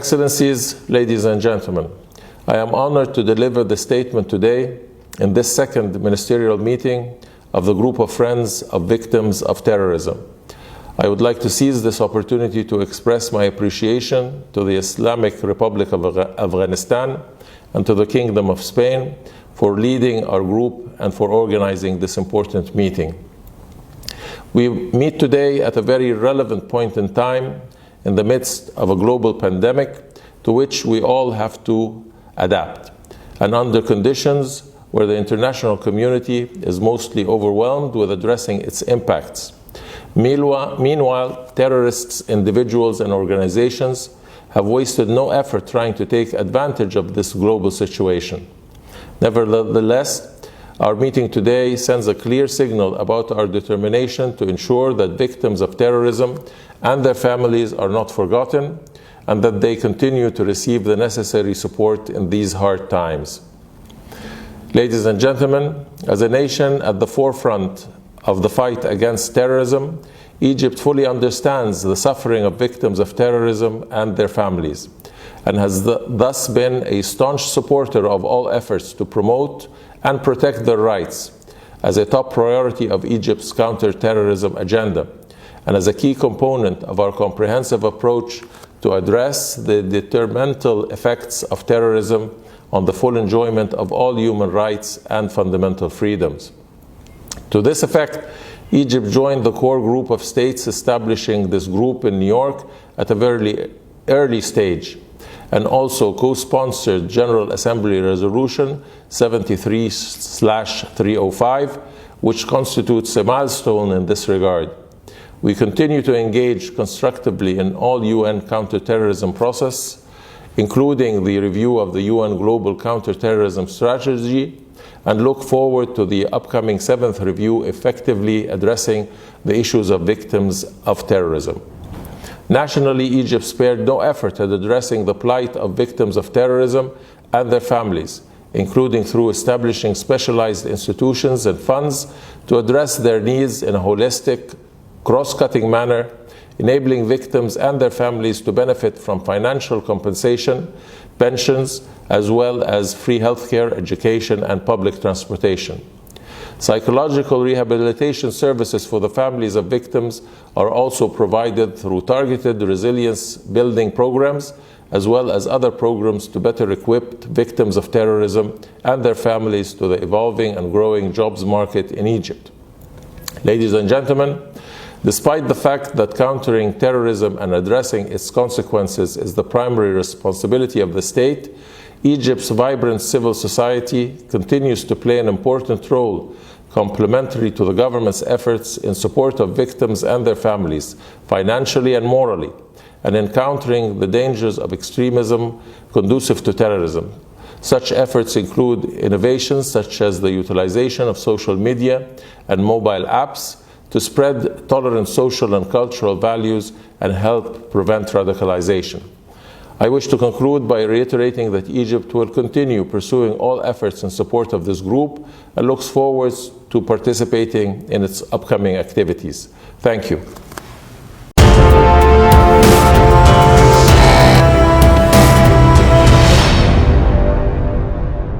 Excellencies, ladies and gentlemen, I am honored to deliver the statement today in this second ministerial meeting of the Group of Friends of Victims of Terrorism. I would like to seize this opportunity to express my appreciation to the Islamic Republic of Afghanistan and to the Kingdom of Spain for leading our group and for organizing this important meeting. We meet today at a very relevant point in time in the midst of a global pandemic to which we all have to adapt, and under conditions where the international community is mostly overwhelmed with addressing its impacts. Meanwhile, terrorists, individuals, and organizations have wasted no effort trying to take advantage of this global situation. Nevertheless, our meeting today sends a clear signal about our determination to ensure that victims of terrorism and their families are not forgotten and that they continue to receive the necessary support in these hard times. Ladies and gentlemen, as a nation at the forefront of the fight against terrorism, Egypt fully understands the suffering of victims of terrorism and their families, and has thus been a staunch supporter of all efforts to promote and protect their rights as a top priority of Egypt's counter-terrorism agenda, and as a key component of our comprehensive approach to address the detrimental effects of terrorism on the full enjoyment of all human rights and fundamental freedoms. To this effect, Egypt joined the core group of states establishing this group in New York at a very early stage, and also co-sponsored General Assembly Resolution 73/305, which constitutes a milestone in this regard. We continue to engage constructively in all UN counterterrorism process, including the review of the UN Global Counterterrorism Strategy, and look forward to the upcoming 7th review effectively addressing the issues of victims of terrorism. Nationally, Egypt spared no effort at addressing the plight of victims of terrorism and their families, including through establishing specialized institutions and funds to address their needs in a holistic, cross-cutting manner, enabling victims and their families to benefit from financial compensation, pensions, as well as free healthcare, education, and public transportation. Psychological rehabilitation services for the families of victims are also provided through targeted resilience-building programs, as well as other programs to better equip victims of terrorism and their families to the evolving and growing jobs market in Egypt. Ladies and gentlemen, despite the fact that countering terrorism and addressing its consequences is the primary responsibility of the state, Egypt's vibrant civil society continues to play an important role complementary to the government's efforts in support of victims and their families, financially and morally, and in countering the dangers of extremism conducive to terrorism. Such efforts include innovations such as the utilization of social media and mobile apps to spread tolerant social and cultural values and help prevent radicalization. I wish to conclude by reiterating that Egypt will continue pursuing all efforts in support of this group and looks forward to participating in its upcoming activities. Thank you.